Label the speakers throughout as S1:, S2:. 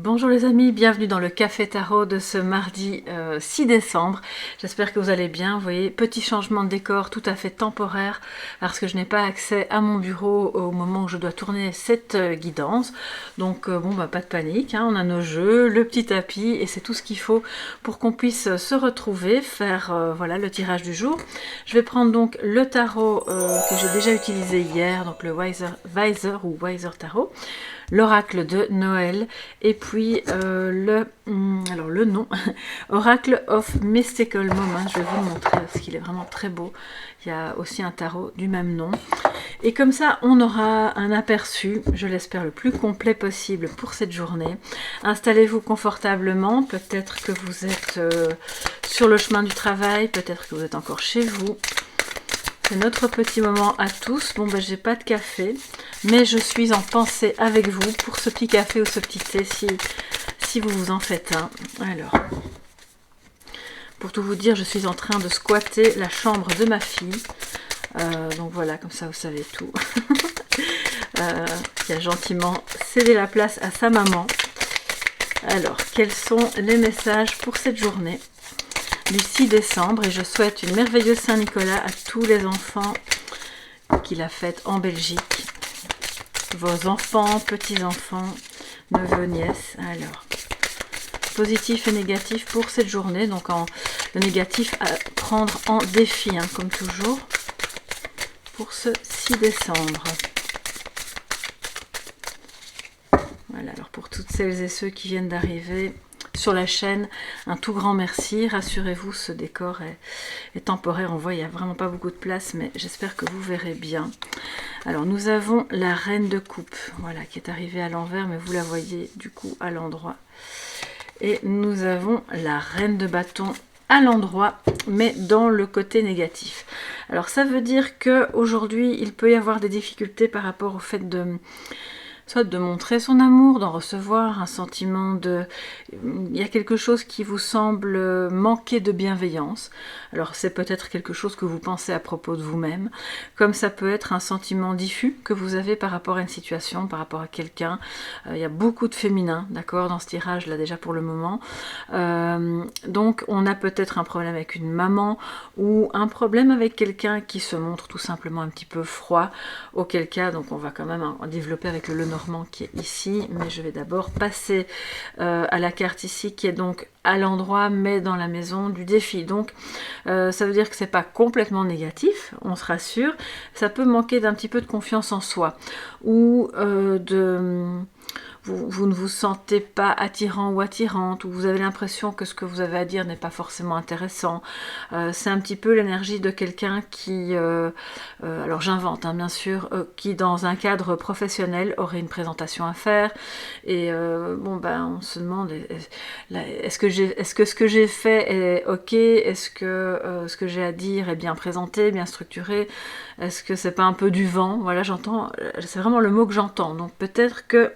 S1: Bonjour les amis, bienvenue dans le Café Tarot de ce mardi 6 décembre. J'espère que vous allez bien. Vous voyez, petit changement de décor tout à fait temporaire parce que je n'ai pas accès à mon bureau au moment où je dois tourner cette guidance. Donc pas de panique, hein, on a nos jeux, le petit tapis et c'est tout ce qu'il faut pour qu'on puisse se retrouver, faire voilà le tirage du jour. Je vais prendre donc le tarot que j'ai déjà utilisé hier, donc le Weiser ou Weiser Tarot, l'oracle de Noël, et puis le nom, Oracle of Mystical Moment. Je vais vous le montrer parce qu'il est vraiment très beau. Il y a aussi un tarot du même nom. Et comme ça, on aura un aperçu, je l'espère, le plus complet possible pour cette journée. Installez-vous confortablement. Peut-être que vous êtes sur le chemin du travail, peut-être que vous êtes encore chez vous. C'est notre petit moment à tous. Bon, j'ai pas de café, mais je suis en pensée avec vous pour ce petit café ou ce petit thé si vous vous en faites un. Alors, pour tout vous dire, je suis en train de squatter la chambre de ma fille. Donc voilà, comme ça vous savez tout. Qui a gentiment cédé la place à sa maman. Alors, quels sont les messages pour cette journée du 6 décembre, et je souhaite une merveilleuse Saint-Nicolas à tous les enfants qui la fêtent en Belgique, vos enfants, petits-enfants, neveux, nièces. Alors, positif et négatif pour cette journée, donc le négatif à prendre en défi, hein, comme toujours, pour ce 6 décembre. Voilà, alors pour toutes celles et ceux qui viennent d'arriver sur la chaîne, un tout grand merci. Rassurez-vous, ce décor est temporaire. On voit, il n'y a vraiment pas beaucoup de place, mais j'espère que vous verrez bien. Alors, nous avons la reine de coupe, voilà, qui est arrivée à l'envers, mais vous la voyez du coup à l'endroit. Et nous avons la reine de bâton à l'endroit, mais dans le côté négatif. Alors, ça veut dire qu'aujourd'hui, il peut y avoir des difficultés par rapport au fait soit de montrer son amour, d'en recevoir, un sentiment de... Il y a quelque chose qui vous semble manquer de bienveillance. Alors c'est peut-être quelque chose que vous pensez à propos de vous-même, comme ça peut être un sentiment diffus que vous avez par rapport à une situation, par rapport à quelqu'un. Il y a beaucoup de féminin, d'accord, dans ce tirage là déjà pour le moment. Donc on a peut-être un problème avec une maman ou un problème avec quelqu'un qui se montre tout simplement un petit peu froid, auquel cas donc on va quand même en développer avec le Lenormand qui est ici, mais je vais d'abord passer à la carte ici qui est donc à l'endroit mais dans la maison du défi. Donc ça veut dire que c'est pas complètement négatif, on se rassure. Ça peut manquer d'un petit peu de confiance en soi ou vous ne vous sentez pas attirant ou attirante, ou vous avez l'impression que ce que vous avez à dire n'est pas forcément intéressant. C'est un petit peu l'énergie de quelqu'un qui, alors j'invente hein, bien sûr, qui dans un cadre professionnel aurait une présentation à faire, et on se demande, est-ce que ce que j'ai fait est ok, est-ce que ce que j'ai à dire est bien présenté, bien structuré, est-ce que c'est pas un peu du vent, voilà, j'entends, c'est vraiment le mot que j'entends, donc peut-être que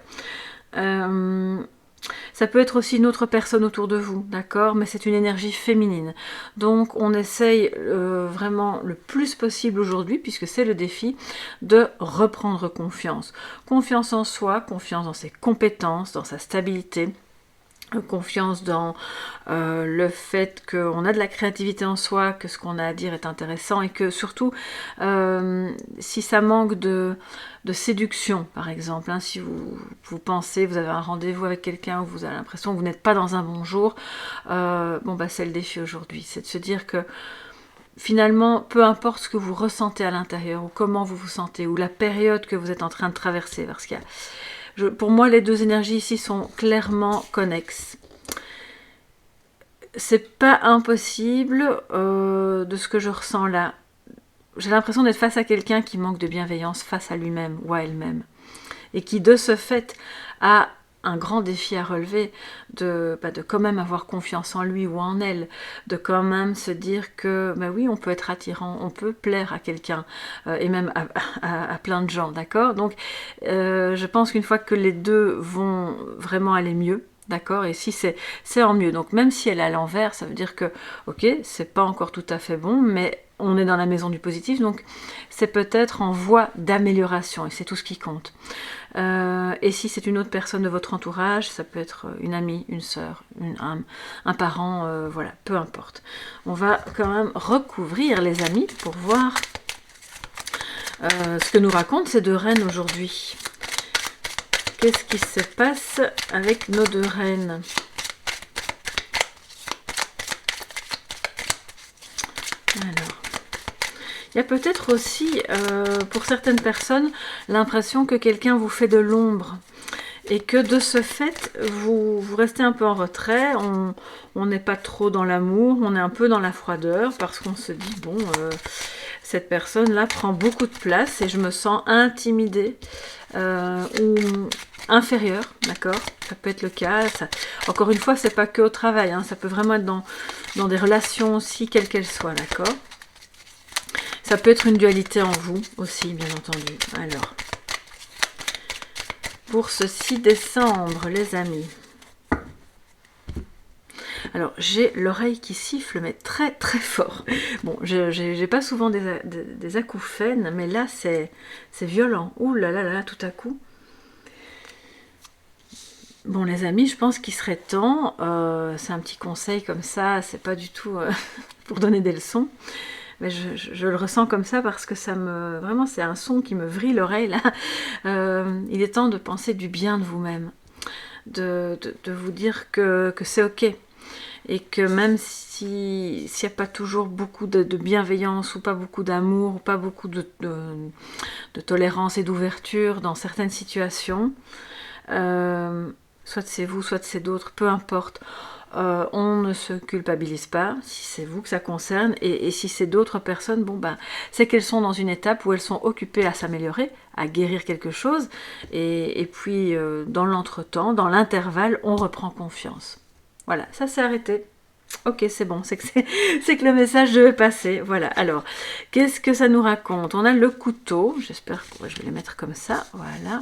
S1: ça peut être aussi une autre personne autour de vous, d'accord, mais c'est une énergie féminine. Donc on essaye vraiment le plus possible aujourd'hui, puisque c'est le défi, de reprendre confiance. Confiance en soi, confiance dans ses compétences, dans sa stabilité. Confiance dans le fait qu'on a de la créativité en soi, que ce qu'on a à dire est intéressant, et que surtout si ça manque de séduction par exemple, hein, si vous pensez, vous avez un rendez-vous avec quelqu'un où vous avez l'impression que vous n'êtes pas dans un bon jour, c'est le défi aujourd'hui, c'est de se dire que finalement, peu importe ce que vous ressentez à l'intérieur, ou comment vous vous sentez, ou la période que vous êtes en train de traverser, parce qu'il y a pour moi, les deux énergies ici sont clairement connexes. C'est pas impossible de ce que je ressens là. J'ai l'impression d'être face à quelqu'un qui manque de bienveillance face à lui-même ou à elle-même. Et qui, de ce fait, a un grand défi à relever de quand même avoir confiance en lui ou en elle, de quand même se dire que oui, on peut être attirant, on peut plaire à quelqu'un et même à plein de gens, d'accord. Donc je pense qu'une fois que les deux vont vraiment aller mieux, d'accord, et si c'est en mieux, donc même si elle est à l'envers, ça veut dire que ok, c'est pas encore tout à fait bon, mais on est dans la maison du positif, donc c'est peut-être en voie d'amélioration, et c'est tout ce qui compte. Et si c'est une autre personne de votre entourage, ça peut être une amie, une sœur, un parent, voilà, peu importe. On va quand même recouvrir les amis pour voir ce que nous racontent ces deux reines aujourd'hui. Qu'est-ce qui se passe avec nos deux reines? Alors, il y a peut-être aussi, pour certaines personnes, l'impression que quelqu'un vous fait de l'ombre. Et que de ce fait, vous restez un peu en retrait, on n'est pas trop dans l'amour, on est un peu dans la froideur, parce qu'on se dit, bon, cette personne-là prend beaucoup de place et je me sens intimidée ou inférieure, d'accord? Ça peut être le cas. Ça, encore une fois, c'est pas que au travail, hein, ça peut vraiment être dans des relations aussi, quelles qu'elles soient, d'accord? Ça peut être une dualité en vous aussi, bien entendu. Alors, pour ce 6 décembre, les amis. Alors, j'ai l'oreille qui siffle, mais très très fort. Bon, j'ai pas souvent des acouphènes, mais là, c'est violent. Ouh là là là, tout à coup. Bon, les amis, je pense qu'il serait temps, c'est un petit conseil comme ça, c'est pas du tout pour donner des leçons, mais je le ressens comme ça parce que vraiment, c'est un son qui me vrille l'oreille, là. Il est temps de penser du bien de vous-même, de vous dire que c'est ok, et que même s'il n'y a pas toujours beaucoup de bienveillance, ou pas beaucoup d'amour, ou pas beaucoup de tolérance et d'ouverture dans certaines situations, soit c'est vous, soit c'est d'autres, peu importe. On ne se culpabilise pas si c'est vous que ça concerne, et si c'est d'autres personnes, bon ben, c'est qu'elles sont dans une étape où elles sont occupées à s'améliorer, à guérir quelque chose, et puis dans l'entretemps, dans l'intervalle, on reprend confiance. Voilà, ça s'est arrêté. Ok, c'est bon, c'est que le message devait passer. Voilà, alors, qu'est-ce que ça nous raconte? On a le couteau, j'espère que je vais les mettre comme ça, voilà.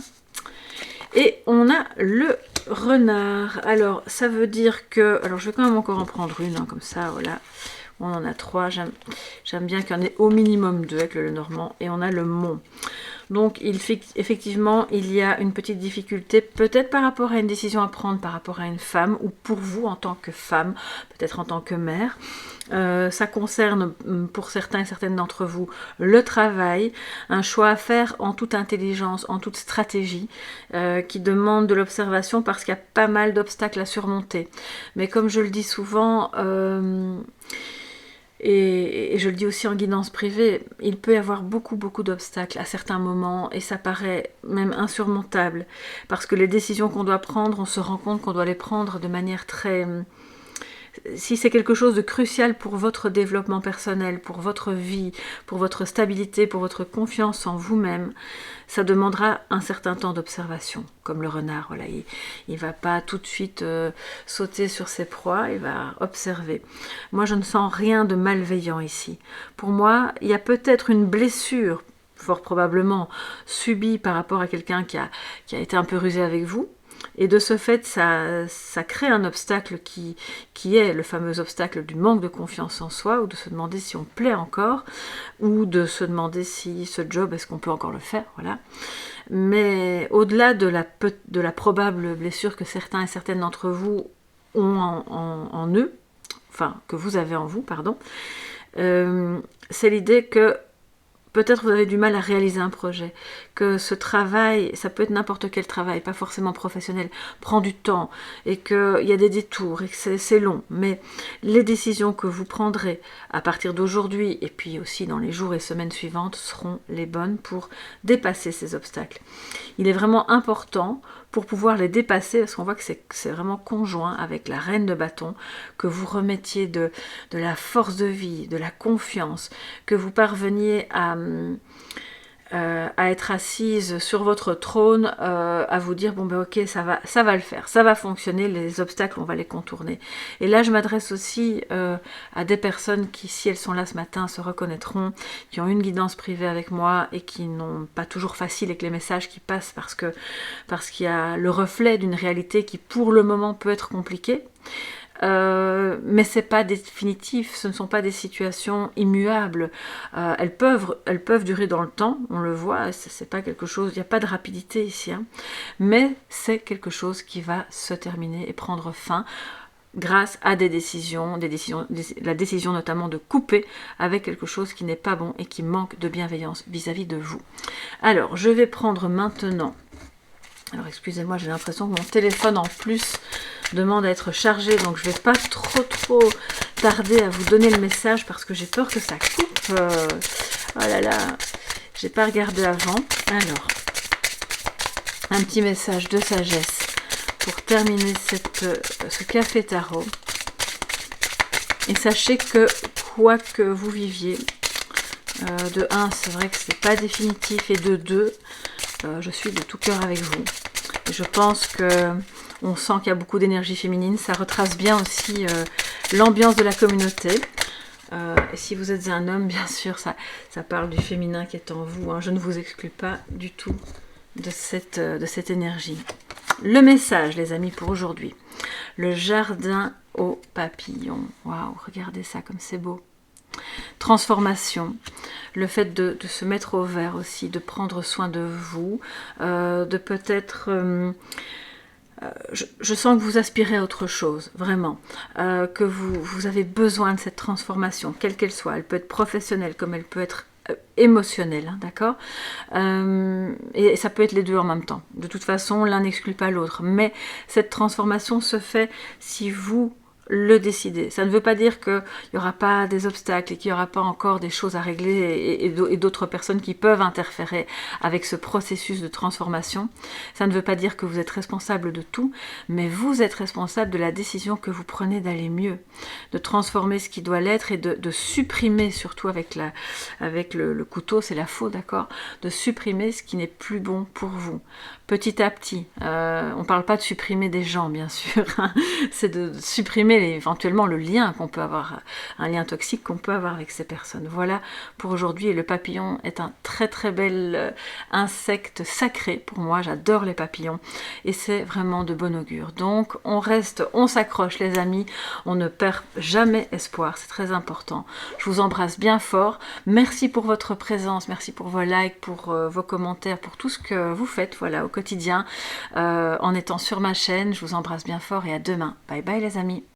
S1: Et on a le renard. Alors, ça veut dire que... Alors, je vais quand même encore en prendre une, hein, comme ça, voilà. On en a 3. J'aime bien qu'il y en ait au minimum 2 avec le Lenormand. Et on a le Mont. Donc, effectivement, il y a une petite difficulté, peut-être par rapport à une décision à prendre par rapport à une femme, ou pour vous en tant que femme, peut-être en tant que mère. Ça concerne pour certains et certaines d'entre vous le travail, un choix à faire en toute intelligence, en toute stratégie, qui demande de l'observation parce qu'il y a pas mal d'obstacles à surmonter. Mais comme je le dis souvent, et je le dis aussi en guidance privée, il peut y avoir beaucoup d'obstacles à certains moments, et ça paraît même insurmontable, parce que les décisions qu'on doit prendre, on se rend compte qu'on doit les prendre de manière très... Si c'est quelque chose de crucial pour votre développement personnel, pour votre vie, pour votre stabilité, pour votre confiance en vous-même, ça demandera un certain temps d'observation, comme le renard. Voilà, il va pas tout de suite sauter sur ses proies, il va observer. Moi, je ne sens rien de malveillant ici. Pour moi, il y a peut-être une blessure, fort probablement subie par rapport à quelqu'un qui a été un peu rusé avec vous. Et de ce fait, ça crée un obstacle qui est le fameux obstacle du manque de confiance en soi, ou de se demander si on plaît encore, ou de se demander si ce job, est-ce qu'on peut encore le faire, voilà. Mais au-delà de la probable blessure que certains et certaines d'entre vous ont en eux, enfin, que vous avez en vous, pardon, c'est l'idée que peut-être vous avez du mal à réaliser un projet, que ce travail, ça peut être n'importe quel travail, pas forcément professionnel, prend du temps, et qu'il y a des détours, et que c'est long. Mais les décisions que vous prendrez à partir d'aujourd'hui, et puis aussi dans les jours et semaines suivantes, seront les bonnes pour dépasser ces obstacles. Il est vraiment important, pour pouvoir les dépasser, parce qu'on voit que c'est vraiment conjoint avec la reine de bâton, que vous remettiez de la force de vie, de la confiance, que vous parveniez à être assise sur votre trône, à vous dire bon ben ok, ça va le faire, ça va fonctionner, les obstacles on va les contourner. Et là je m'adresse aussi à des personnes qui, si elles sont là ce matin, se reconnaîtront, qui ont une guidance privée avec moi et qui n'ont pas toujours facile avec les messages qui passent, parce qu'il y a le reflet d'une réalité qui pour le moment peut être compliquée. mais c'est pas définitif, ce ne sont pas des situations immuables. Elles peuvent durer dans le temps, on le voit, c'est pas quelque chose, il n'y a pas de rapidité ici, hein, mais c'est quelque chose qui va se terminer et prendre fin grâce à des décisions, la décision notamment de couper avec quelque chose qui n'est pas bon et qui manque de bienveillance vis-à-vis de vous. Alors, je vais prendre maintenant, alors excusez-moi, j'ai l'impression que mon téléphone en plus demande à être chargé, donc je ne vais pas trop tarder à vous donner le message parce que j'ai peur que ça coupe. Oh là là, j'ai pas regardé avant. Alors, un petit message de sagesse pour terminer ce café tarot. Et sachez que quoi que vous viviez, de 1, c'est vrai que c'est pas définitif, et de 2, je suis de tout cœur avec vous. Et je pense que on sent qu'il y a beaucoup d'énergie féminine. Ça retrace bien aussi l'ambiance de la communauté. Et si vous êtes un homme, bien sûr, ça parle du féminin qui est en vous, hein. Je ne vous exclus pas du tout de cette énergie. Le message, les amis, pour aujourd'hui. Le jardin aux papillons. Waouh, regardez ça comme c'est beau. Transformation, le fait de se mettre au vert aussi, de prendre soin de vous, de peut-être... je sens que vous aspirez à autre chose, vraiment, que vous avez besoin de cette transformation, quelle qu'elle soit. Elle peut être professionnelle comme elle peut être émotionnelle, hein, d'accord, et ça peut être les deux en même temps. De toute façon, l'un n'exclut pas l'autre, mais cette transformation se fait si vous le décider. Ça ne veut pas dire qu'il n'y aura pas des obstacles et qu'il n'y aura pas encore des choses à régler et d'autres personnes qui peuvent interférer avec ce processus de transformation. Ça ne veut pas dire que vous êtes responsable de tout, mais vous êtes responsable de la décision que vous prenez d'aller mieux, de transformer ce qui doit l'être et de supprimer, surtout avec le couteau, c'est la faux, d'accord, de supprimer ce qui n'est plus bon pour vous. Petit à petit, on ne parle pas de supprimer des gens, bien sûr, hein. C'est de supprimer éventuellement le lien qu'on peut avoir, un lien toxique qu'on peut avoir avec ces personnes. Voilà pour aujourd'hui. Et le papillon est un très bel insecte sacré pour moi. J'adore les papillons et c'est vraiment de bon augure. Donc on s'accroche les amis, on ne perd jamais espoir, c'est très important. Je vous embrasse bien fort. Merci pour votre présence, merci pour vos likes, pour vos commentaires, pour tout ce que vous faites, voilà, au quotidien, en étant sur ma chaîne. Je vous embrasse bien fort et à demain. Bye bye les amis.